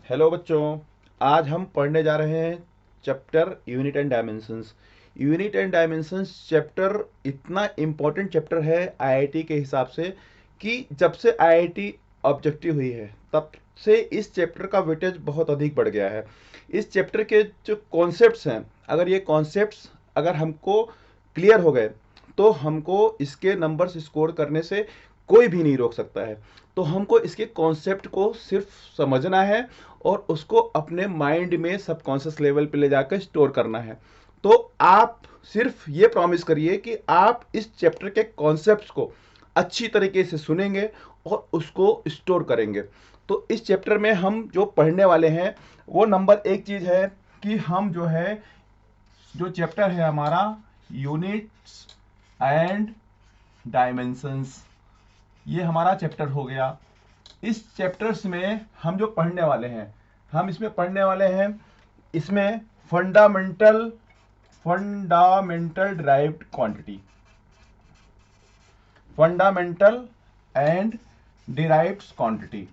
Hello बच्चों, आज हम पढ़ने जा रहे हैं chapter unit and dimensions. Unit and dimensions chapter इतना इम्पोर्टेंट चैप्टर है आईआईटी के हिसाब से कि जब से आईआईटी ऑब्जेक्टिव हुई है तब से इस चैप्टर का वेटेज बहुत अधिक बढ़ गया है। इस चैप्टर के जो कॉन्सेप्ट्स हैं, अगर ये कॉन्सेप्ट्स अगर हमको क्लियर हो गए तो हमको इसके नंबर्स स्कोर करने से कोई भी नहीं रोक सकता है। तो हमको इसके कॉन्सेप्ट को सिर्फ समझना है और उसको अपने माइंड में सबकॉन्शियस लेवल पे ले जाकर स्टोर करना है। तो आप सिर्फ ये प्रॉमिस करिए कि आप इस चैप्टर के कॉन्सेप्ट्स को अच्छी तरीके से सुनेंगे और उसको स्टोर करेंगे। तो इस चैप्टर में हम जो पढ़ने वाले हैं वो नंबर एक चीज़ है कि हम जो चैप्टर है हमारा यूनिट्स एंड डायमेंशंस, ये हमारा चैप्टर हो गया। इस चैप्टर्स में हम जो पढ़ने वाले हैं, हम इसमें पढ़ने वाले हैं इसमें fundamental derived quantity, fundamental and derived quantity.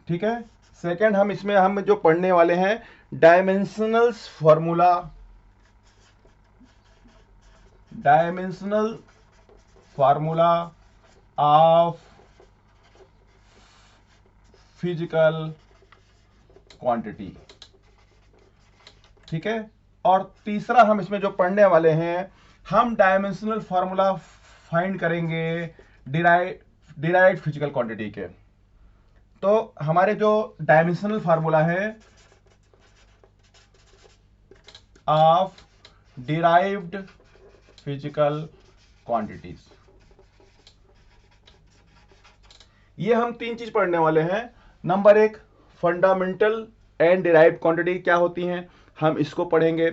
ठीक है। सेकंड, हम जो पढ़ने वाले हैं dimensional formula, dimensional formula of physical quantity. ठीक है। और तीसरा हम इसमें जो पढ़ने वाले हैं, हम डायमेंशनल फार्मूला फाइंड करेंगे डिराइव्ड फिजिकल क्वांटिटी के। तो हमारे जो डायमेंशनल फार्मूला है ऑफ डिराइव्ड फिजिकल क्वांटिटीज, ये हम तीन चीज पढ़ने वाले हैं। नंबर एक, फंडामेंटल एंड डिराइव्ड क्वांटिटी क्या होती हैं, हम इसको पढ़ेंगे।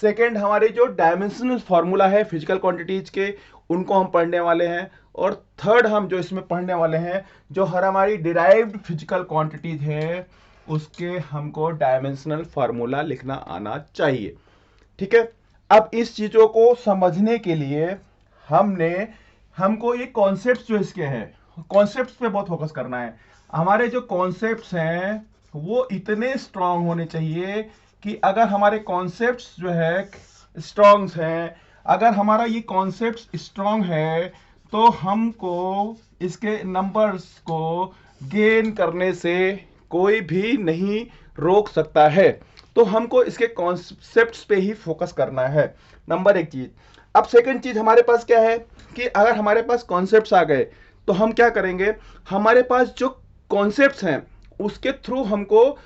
सेकंड, हमारे जो डायमेंशनल फार्मूला है फिजिकल क्वांटिटीज के, उनको हम पढ़ने वाले हैं। और थर्ड, हम जो इसमें पढ़ने वाले हैं जो हमारी डिराइव्ड फिजिकल क्वांटिटीज है उसके हमको डायमेंशनल फार्मूला लिखना आना चाहिए। ठीक है। अब इस चीजों को समझने के लिए हमको ये कॉन्सेप्ट्स जो इसके हैं, कॉन्सेप्ट्स पे बहुत फोकस करना है। हमारे जो कॉन्सेप्ट्स हैं वो इतने स्ट्रांग होने चाहिए कि अगर हमारे कॉन्सेप्ट्स जो है स्ट्रांग हैं, अगर हमारा ये कॉन्सेप्ट स्ट्रांग है तो हमको इसके नंबर्स को गेन करने से कोई भी नहीं रोक सकता है। तो हमको इसके कॉन्सेप्ट्स पे ही फोकस करना है, नंबर एक चीज। अब सेकंड चीज हमारे पास क्या है कि अगर हमारे पास कॉन्सेप्ट्स आ गए तो हम क्या करेंगे, हमारे पास जो कॉन्सेप्ट्स हैं उसके थ्रू हमको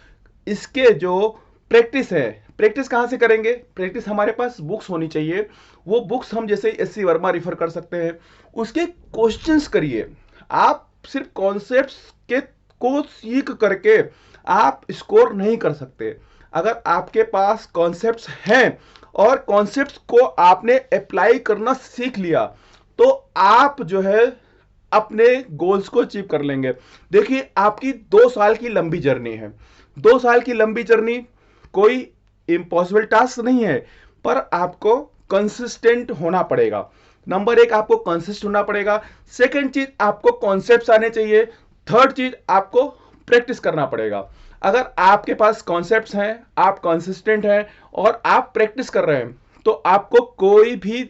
इसके जो प्रैक्टिस है, प्रैक्टिस कहां से करेंगे, प्रैक्टिस हमारे पास बुक्स होनी चाहिए। वो बुक्स हम जैसे एससी वर्मा रिफर कर सकते हैं, उसके क्वेश्चंस करिए। आप सिर्फ कॉन्सेप्ट्स के को सीख करके आप स्कोर नहीं कर सकते। अगर आपके पास कॉन्सेप्ट्स हैं और कॉन्सेप्ट्स को आपने अप्लाई करना सीख लिया तो आप जो है अपने गोल्स को अचीव कर लेंगे। देखिए, आपकी 2 साल की लंबी जर्नी है। 2 साल की लंबी जर्नी कोई इम्पॉसिबल टास्क नहीं है, पर आपको कंसिस्टेंट होना पड़ेगा। नंबर एक, आपको कंसिस्ट होना पड़ेगा। सेकंड चीज, आपको कॉन्सेप्ट्स आने चाहिए। थर्ड चीज, आपको प्रैक्टिस करना पड़ेगा। अगर आपके पास कॉन्सेप्ट्स हैं, आप कंसिस्टेंट हैं और आप प्रैक्टिस कर रहे हैं तो आपको कोई भी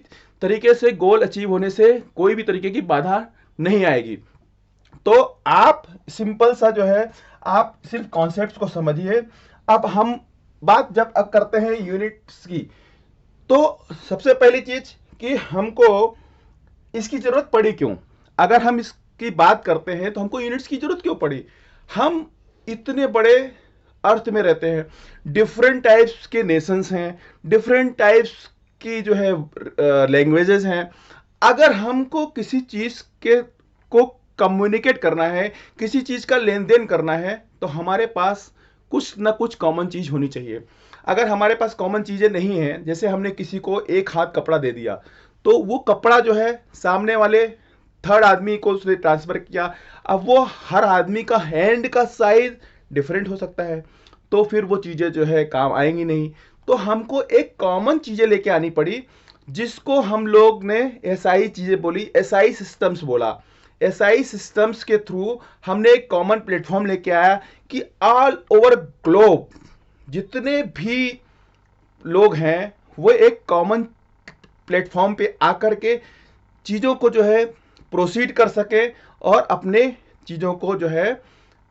तरीके से गोल अचीव होने से कोई भी तरीके की बाधा नहीं आएगी। तो आप सिंपल सा जो है, आप सिर्फ कॉन्सेप्ट्स को समझिए। अब हम बात जब अब करते हैं यूनिट्स की, तो सबसे पहली चीज कि हमको इसकी जरूरत पड़ी क्यों। अगर हम इसकी बात करते हैं तो हमको यूनिट्स की जरूरत क्यों पड़ी। हम इतने बड़े अर्थ में रहते हैं, डिफरेंट टाइप्स के नेशंस हैं, डिफरेंट टाइप्स की जो है लैंग्वेजेस हैं। अगर हमको किसी चीज के को कम्युनिकेट करना है, किसी चीज का लेन देन करना है, तो हमारे पास कुछ ना कुछ कॉमन चीज होनी चाहिए। अगर हमारे पास कॉमन चीजें नहीं हैं, जैसे हमने किसी को एक हाथ कपड़ा दे दिया तो वो कपड़ा जो है सामने वाले थर्ड आदमी को उसने ट्रांसफर किया, अब वो हर आदमी का हैंड का साइज डिफरेंट हो सकता है, तो फिर वो चीजें जो है काम आएंगी नहीं। तो हमको एक कॉमन चीजें लेके आनी पड़ी, जिसको हम लोग ने एसआई चीजें बोली, एसआई सिस्टम्स बोला। एसआई सिस्टम्स के थ्रू हमने एक कॉमन प्लेटफॉर्म लेके आया कि ऑल ओवर ग्लोब जितने भी लोग हैं वो एक कॉमन प्लेटफॉर्म पे आकर के चीज़ों को जो है प्रोसीड कर सके और अपने चीज़ों को जो है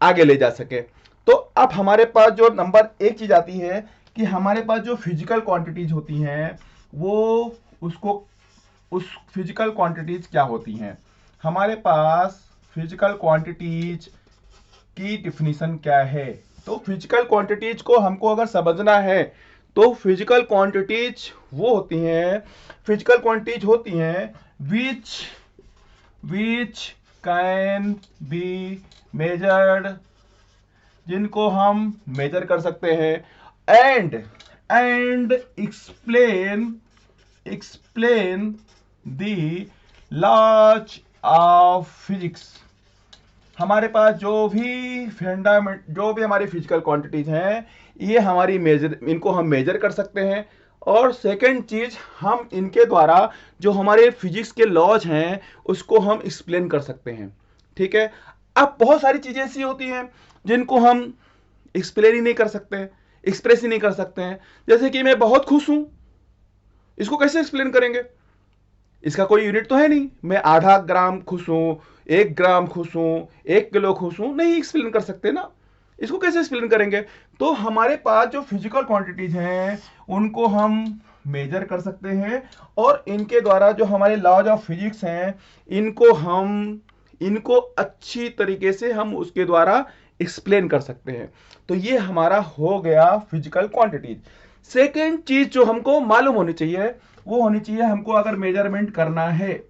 आगे ले जा सके। तो अब हमारे पास जो नंबर एक चीज़ आती है कि हमारे पास जो फिजिकल क्वांटिटीज होती हैं वो उसको उस फिजिकल क्वांटिटीज क्या होती हैं। हमारे पास फिजिकल क्वांटिटीज की डिफिनीशन क्या है। तो फिजिकल क्वांटिटीज को हमको अगर समझना है तो फिजिकल क्वांटिटीज वो होती हैं, फिजिकल क्वांटिटीज होती हैं विच कैन बी मेजर्ड, जिनको हम मेजर कर सकते हैं, and explain the laws of physics. हमारे पास जो भी हमारी फिजिकल क्वांटिटीज हैं ये हमारी इनको हम मेजर कर सकते हैं, और सेकंड चीज हम इनके द्वारा जो हमारे फिजिक्स के लॉज हैं उसको हम एक्सप्लेन कर सकते हैं। ठीक है। अब बहुत सारी चीजें ऐसी होती हैं जिनको हम एक्सप्लेन ही नहीं कर सकते हैं, एक्सप्रेस ही नहीं कर सकते हैं। जैसे कि मैं बहुत खुश हूं, इसको कैसे एक्सप्लेन करेंगे, इसका कोई यूनिट तो है नहीं। मैं आधा ग्राम खुश हूं, 1 ग्राम खुश हूं, 1 किलो खुश हूं, नहीं एक्सप्लेन कर सकते ना, इसको कैसे एक्सप्लेन करेंगे। तो हमारे पास जो फिजिकल क्वांटिटीज हैं उनको हम मेजर कर सकते हैं, और इनके द्वारा जो हमारे लॉज ऑफ फिजिक्स हैं इनको अच्छी तरीके से हम उसके द्वारा एक्सप्लेन कर सकते हैं। तो ये हमारा हो गया फिजिकल क्वांटिटीज। सेकेंड चीज जो हमको मालूम होनी चाहिए वो होनी चाहिए, हमको अगर मेजरमेंट करना है,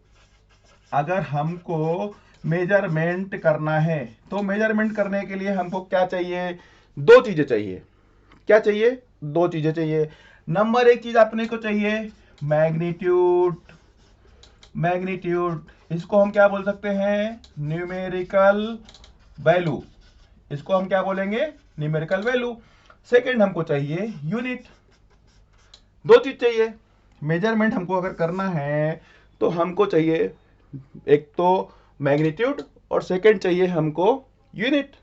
अगर हमको मेजरमेंट करना है तो मेजरमेंट करने के लिए हमको क्या चाहिए, दो चीजें चाहिए। क्या चाहिए, दो चीजें चाहिए। नंबर एक चीज अपने को चाहिए मैग्नीट्यूड। इसको हम क्या बोल सकते हैं, न्यूमेरिकल वैल्यू। इसको हम क्या बोलेंगे, न्यूमेरिकल वैल्यू। सेकंड हमको चाहिए यूनिट। दो चीज चाहिए। मेजरमेंट हमको अगर करना है तो हमको चाहिए एक तो मैग्नीट्यूड और सेकंड चाहिए हमको यूनिट।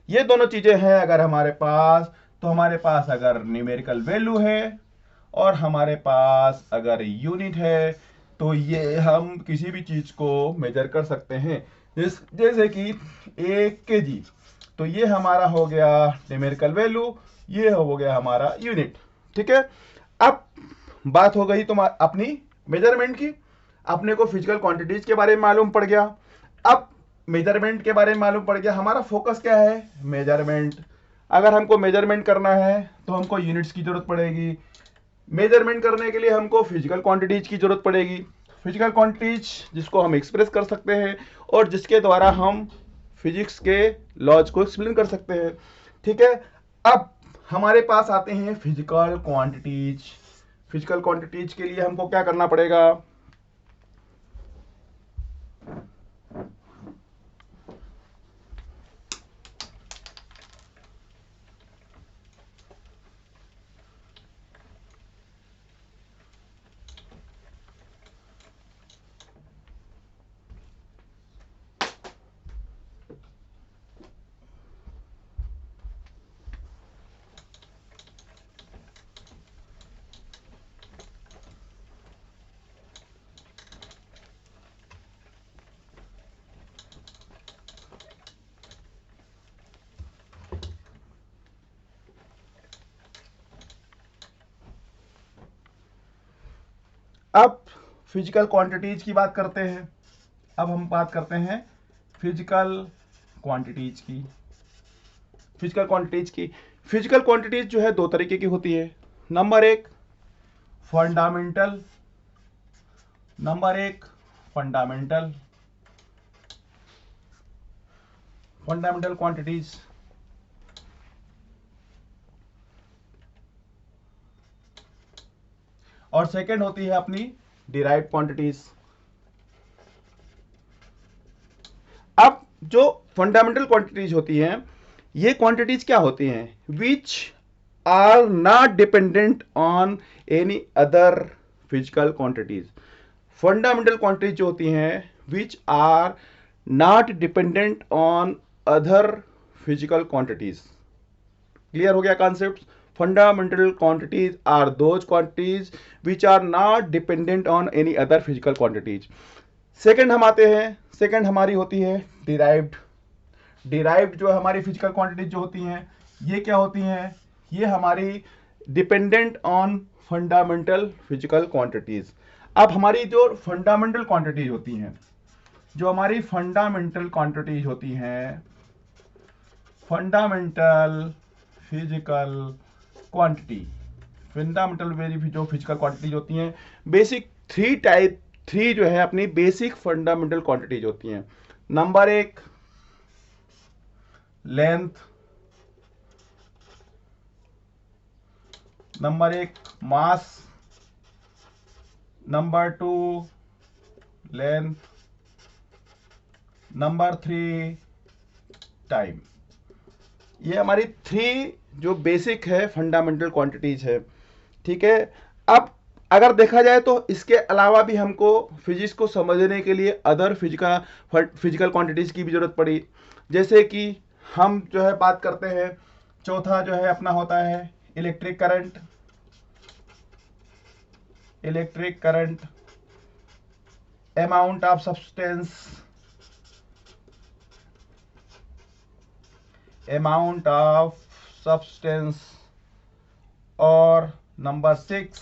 ये दोनों चीजें हैं अगर हमारे पास, तो हमारे पास अगर न्यूमेरिकल वैल्यू है और हमारे पास अगर यूनिट है तो ये हम किसी भी चीज को मेजर कर सकते हैं। जैसे कि 1 kg, तो ये हमारा हो गया न्यूमेरिकल वैल्यू, ये हो गया हमारा यूनिट। ठीक है। अब बात हो गई तो अपनी मेजरमेंट की, अपने को फिजिकल क्वांटिटीज के बारे में मालूम पड़ गया। अब मेजरमेंट के बारे में मालूम पड़ गया, हमारा फोकस क्या है, मेजरमेंट। अगर हमको मेजरमेंट करना है तो हमको यूनिट्स की जरूरत पड़ेगी। मेजरमेंट करने के लिए हमको फिजिकल क्वांटिटीज की जरूरत पड़ेगी। फिजिकल क्वांटिटीज जिसको हम एक्सप्रेस कर सकते हैं और जिसके द्वारा हम फिजिक्स के लॉज को एक्सप्लेन कर सकते हैं। ठीक है। अब हमारे पास आते हैं फिजिकल क्वांटिटीज। फिजिकल क्वांटिटीज के लिए हमको क्या करना पड़ेगा, अब फिजिकल क्वांटिटीज की बात करते हैं। अब हम बात करते हैं फिजिकल क्वांटिटीज की। फिजिकल क्वांटिटीज जो है दो तरीके की होती है। नंबर एक फंडामेंटल क्वांटिटीज, और सेकंड होती है अपनी डिराइव्ड क्वांटिटीज। अब जो फंडामेंटल क्वांटिटीज होती हैं, ये क्वांटिटीज क्या होती हैं, which are not dependent on any other physical quantities. Fundamental quantities जो होती हैं which are not dependent on other physical quantities. Clear हो गया concept? Fundamental quantities are those quantities which are not dependent on any other physical quantities. Second हम आते हैं, second हमारी होती है डिराइव्ड। डिराइव्ड जो हमारी फिजिकल क्वांटिटीज जो होती हैं, ये क्या होती हैं? ये हमारी dependent on fundamental physical quantities. अब हमारी जो फंडामेंटल क्वांटिटीज होती हैं, जो हमारी फंडामेंटल क्वांटिटीज होती हैं, फंडामेंटल फिजिकल क्वांटिटी, फंडामेंटल जो फिजिकल क्वांटिटीज होती हैं, बेसिक थ्री जो है अपनी बेसिक फंडामेंटल क्वांटिटीज होती हैं। नंबर एक लेंथ, नंबर एक mass, number two length, number three time. ये हमारी थ्री जो बेसिक है फंडामेंटल क्वांटिटीज है, ठीक है। अब अगर देखा जाए तो इसके अलावा भी हमको फिजिक्स को समझने के लिए अदर फिजिकल क्वांटिटीज की भी जरूरत पड़ी। जैसे कि हम जो है बात करते हैं, चौथा जो है अपना होता है electric current. Electric current, amount of substance, amount of substance, और number 6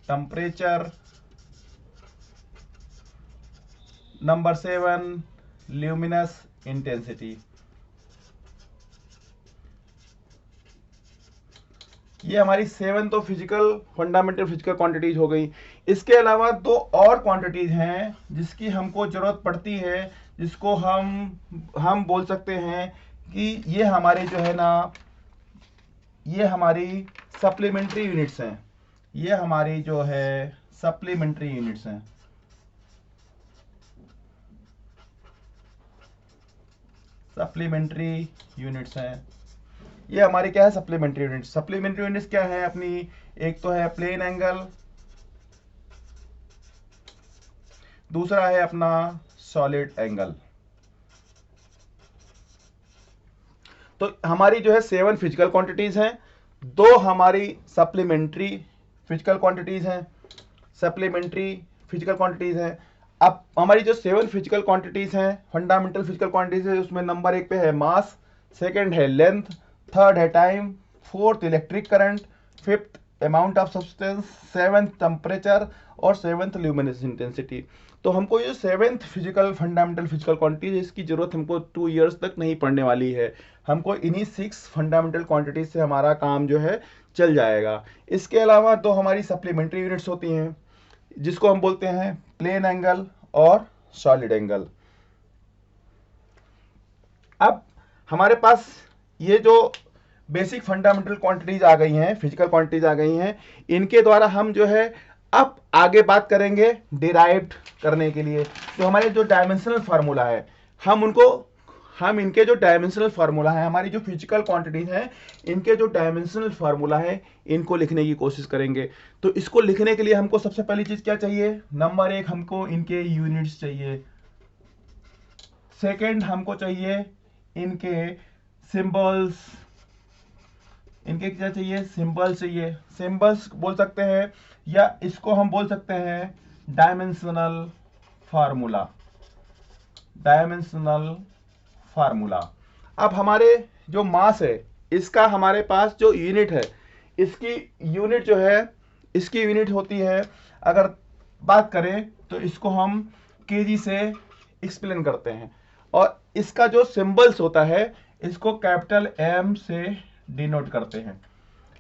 temperature, number 7 luminous intensity. ये हमारी 7 तो फिजिकल फंडामेंटल फिजिकल क्वांटिटीज हो गई। इसके अलावा दो और क्वांटिटीज हैं जिसकी हमको जरूरत पड़ती है, जिसको हम बोल सकते हैं कि ये हमारे जो है ना, ये हमारी सप्लीमेंट्री यूनिट्स हैं। ये हमारी जो है सप्लीमेंट्री यूनिट्स हैं। सप्लीमेंट्री यूनिट्स हैं, ये हमारी क्या है? Supplementary units. सप्लीमेंट्री यूनिट्स क्या है अपनी? एक तो है प्लेन एंगल, दूसरा है अपना सॉलिड एंगल। तो हमारी जो है 7 फिजिकल क्वांटिटीज हैं, दो हमारी सप्लीमेंट्री फिजिकल क्वांटिटीज हैं, सप्लीमेंट्री फिजिकल क्वांटिटीज हैं। अब हमारी जो 7 फिजिकल क्वांटिटीज हैं, फंडामेंटल फिजिकल क्वांटिटीज है, उसमें नंबर 1 पे है मास, सेकंड है लेंथ, थर्ड है time, fourth electric current, fifth amount of substance, seventh temperature, और सेवेंथ ल्यूमिनस इंटेंसिटी। तो हमको ये 7th physical fundamental physical quantities, इसकी जरूरत हमको 2 इयर्स तक नहीं पड़ने वाली है। हमको इन्हीं 6 फंडामेंटल क्वांटिटीज से हमारा काम जो है चल जाएगा। इसके अलावा दो हमारी सप्लीमेंट्री यूनिट्स होती हैं, जिसको हम बोलते हैं प्लेन एंगल और सॉलिड एंगल। अब हमारे पास ये जो बेसिक फंडामेंटल क्वांटिटीज आ गई हैं, फिजिकल क्वांटिटीज आ गई हैं, इनके द्वारा हम जो है अब आगे बात करेंगे डिराइव्ड करने के लिए। तो हमारे जो डायमेंशनल फार्मूला है, हम इनके जो डायमेंशनल फार्मूला है, हमारी जो फिजिकल क्वांटिटीज हैं, इनके जो डायमेंशनल फार्मूला है, इनको लिखने की कोशिश करेंगे। तो इसको लिखने के लिए हमको सबसे पहली चीज क्या चाहिए? नंबर 1 हमको इनके यूनिट्स चाहिए, सेकंड हमको चाहिए इनके सिंबल्स, इनके क्या चाहिए? सिंबल्स चाहिए। सिंबल्स बोल सकते हैं, या इसको हम बोल सकते हैं डायमेंशनल फार्मूला, डायमेंशनल फार्मूला। अब हमारे जो मास है, इसका हमारे पास जो यूनिट है, इसकी यूनिट जो है, इसकी यूनिट होती है, अगर बात करें तो इसको हम केजी से एक्सप्लेन करते हैं, और इसका जो सिंबल्स होता है, इसको कैपिटल एम से डिनोट करते हैं।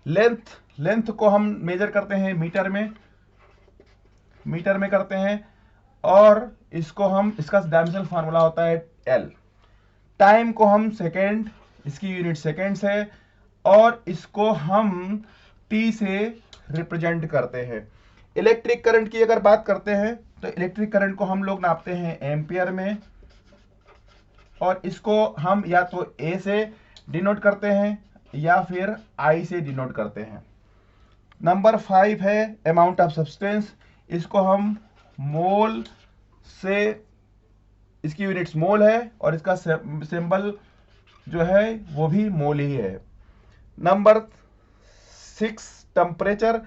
लेंथ को हम मेजर करते हैं मीटर में करते हैं, और इसको हम, इसका डायमेंशनल फार्मूला होता है एल। टाइम को हम सेकेंड, इसकी यूनिट सेकेंड्स है, और इसको हम टी से रिप्रेजेंट करते हैं। इलेक्ट्रिक करंट की अगर बात करते हैं, तो इलेक्ट्रिक करंट को हम लोग नापते हैं एम्पियर में, और इसको हम या तो ए से डिनोट करते हैं या फिर आई से डिनोट करते हैं। नंबर 5 है अमाउंट ऑफ सब्सटेंस, इसको हम मोल से इसकी यूनिट्स मोल है और इसका सिंबल जो है वो भी मोल ही है। Number 6 temperature.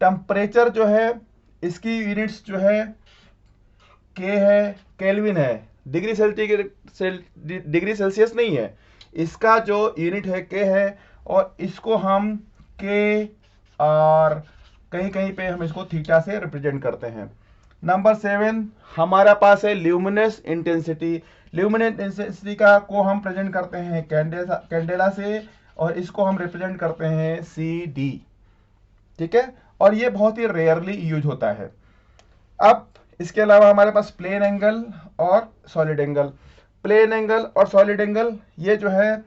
टेम्परेचर जो है इसकी यूनिट्स जो है के है, केल्विन है, डिग्री सेल्सियस नहीं है, इसका जो यूनिट है के है और इसको हम के और कहीं कहीं पे हम इसको थीटा से रिप्रेजेंट करते हैं। नंबर 7 हमारा पास है ल्यूमिनस इंटेंसिटी। ल्यूमिनस इंटेंसिटी का को हम प्रेजेंट करते हैं कैंडेला से और इसको हम रिप्रेजेंट करते हैं सी डी। ठीक है, और ये बहुत ही रेयरली यूज होता है। अब इसके अलावा हमारे पास प्लेन एंगल और सॉलिड एंगल। प्लेन एंगल और सॉलिड एंगल ये जो है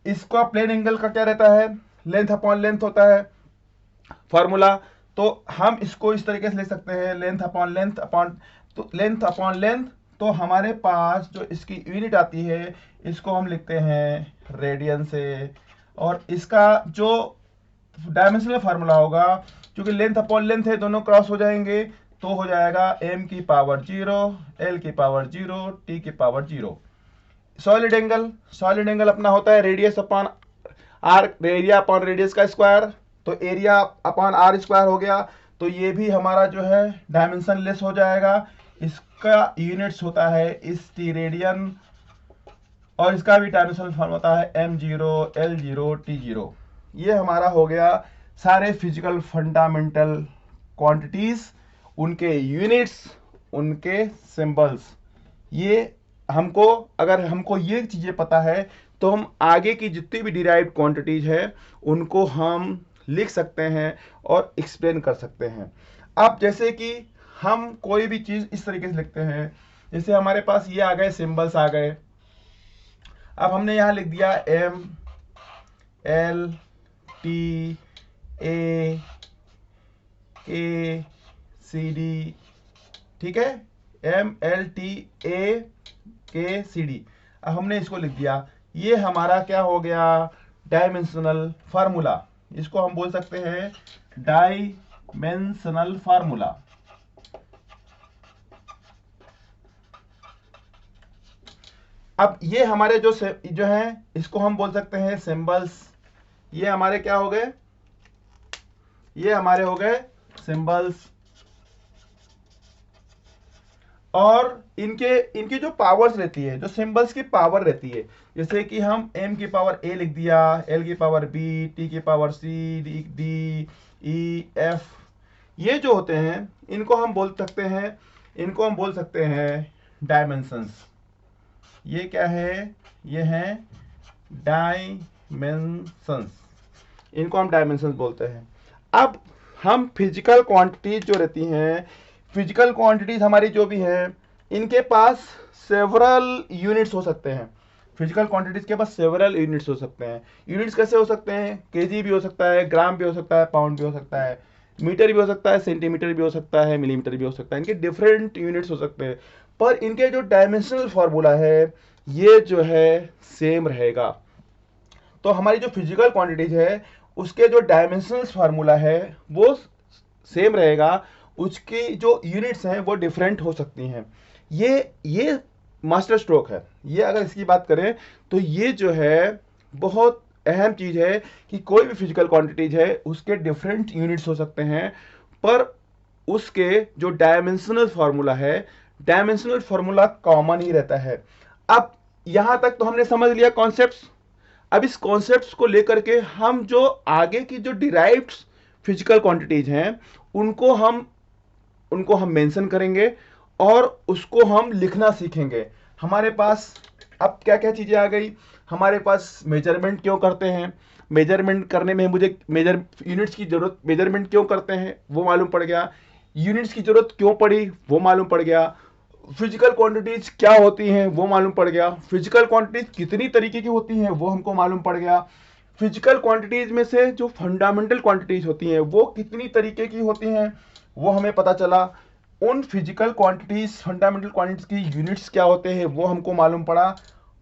इसका प्लेन एंगल का क्या रहता है, लेंथ अपॉन लेंथ होता है फॉर्मूला। तो हम इसको इस तरीके से ले सकते हैं length upon length upon length. तो हमारे पास जो इसकी यूनिट आती है इसको हम लिखते हैं रेडियन से, और इसका जो डायमेंशनल फार्मूला होगा क्योंकि लेंथ अपॉन लेंथ है दोनों क्रॉस हो जाएंगे तो हो जाएगा m की पावर 0, l की पावर 0, t की पावर 0। सॉलिड एंगल अपना होता है radius upon R, area upon radius का स्क्वायर। तो एरिया अपॉन आर स्क्वायर हो गया, तो ये भी हमारा जो है डायमेंशन लेस हो जाएगा। इसका यूनिट्स होता है इस टी रेडियन और इसका भी डायमेंशनल फॉर्म होता है m0, l0, t0। ये हमारा हो गया सारे फिजिकल फंडामेंटल क्वांटिटीज, उनके यूनिट्स, उनके सिंबल्स। ये हमको अगर हमको ये चीजें पता है तो हम आगे की जितनी भी डिराइव्ड क्वांटिटीज है उनको हम लिख सकते हैं और एक्सप्लेन कर सकते हैं। अब जैसे कि हम कोई भी चीज इस तरीके से लिखते हैं, जैसे हमारे पास ये आ गए सिंबल्स आ गए। अब हमने यहां लिख दिया m, l, t, a, k, c, d। ठीक है, m, l, t, a, k, c, d। अब हमने इसको लिख दिया, ये हमारा क्या हो गया डायमेंशनल फार्मूला। इसको हम बोल सकते हैं डायमेंशनल फार्मूला। अब ये हमारे जो है इसको हम बोल सकते हैं सिंबल्स। ये हमारे क्या हो गए, ये हमारे हो गए सिंबल्स। और इनकी जो पावर्स रहती है, जो सिंबल्स की पावर रहती है, जैसे कि हम m की पावर a लिख दिया, l की पावर b, t की power c, d, e, f, ये जो होते हैं इनको हम बोल सकते हैं डायमेंशंस। ये क्या है, ये हैं डायमेंशंस, इनको हम डायमेंशंस बोलते हैं। अब हम फिजिकल क्वांटिटीज जो रहती हैं, फिजिकल क्वांटिटीज हमारी जो भी हैं, इनके पास सेवरल यूनिट्स हो सकते हैं। फिजिकल क्वांटिटीज के पास सेवरल यूनिट्स हो सकते हैं। यूनिट्स कैसे हो सकते हैं, केजी भी हो सकता है, ग्राम भी हो सकता है, पाउंड भी हो सकता है, मीटर भी हो सकता है, सेंटीमीटर भी हो सकता है, मिलीमीटर भी हो सकता है। इनके डिफरेंट यूनिट्स हो सकते हैं, पर इनके जो डायमेंशनल फार्मूला है ये जो है सेम रहेगा। तो हमारी जो फिजिकल क्वांटिटीज है उसके जो डायमेंशनल फार्मूला है वो सेम रहेगा, उसकी जो यूनिट्स हैं वो डिफरेंट हो सकती हैं। ये मास्टर स्ट्रोक है। ये अगर इसकी बात करें तो ये जो है बहुत अहम चीज है कि कोई भी फिजिकल क्वांटिटीज है उसके डिफरेंट यूनिट्स हो सकते हैं, पर उसके जो डायमेंशनल फार्मूला है, डायमेंशनल फार्मूला कॉमन ही रहता है। अब यहां तक तो हमने समझ लिया कॉन्सेप्ट्स। अब इस कॉन्सेप्ट्स को लेकर के हम जो आगे की जो डिराइव्ड फिजिकल क्वांटिटीज हैं उनको हम मेंशन करेंगे और उसको हम लिखना सीखेंगे। हमारे पास अब क्या क्या चीजें आ गई, हमारे पास मेजरमेंट क्यों करते हैं, मेजरमेंट करने में मुझे यूनिट्स की जरूरत, मेजरमेंट क्यों करते हैं वो मालूम पड़ गया, यूनिट्स की जरूरत क्यों पड़ी वो मालूम पड़ गया, फिजिकल क्वांटिटीज क्या होती हैं वो मालूम पड़ गया, फिजिकल क्वांटिटीज कितनी तरीके की होती हैं वो हमको मालूम पड़ गया, फिजिकल क्वांटिटीज में से जो फंडामेंटल क्वांटिटीज होती हैं वो कितनी तरीके की होती हैं वो हमें पता चला। उन फिजिकल क्वांटिटीज, फंडामेंटल क्वांटिटीज की यूनिट्स क्या होते हैं वो हमको मालूम पड़ा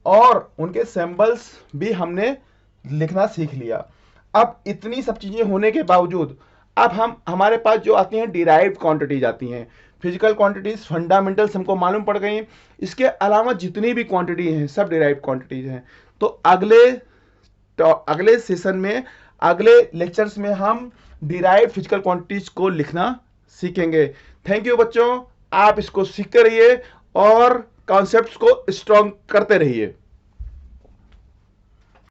और उनके सिंबल्स भी हमने लिखना सीख लिया। अब इतनी सब चीजें होने के बावजूद अब हमारे पास जो आती हैं डिराइव्ड क्वांटिटीज आती हैं। फिजिकल क्वांटिटीज फंडामेंटल्स हमको मालूम पड़ गई। इसके अलावा जितनी भी क्वांटिटी हैं सब डिराइव्ड क्वांटिटीज हैं। तो अगले सेशन में, अगले लेक्चर्स में हम डिराइव्ड फिजिकल क्वांटिटीज को लिखना सीखेंगे। थैंक यू बच्चों, आप इसको सीखते रहिए और कॉन्सेप्ट्स को स्ट्रॉन्ग करते रहिए।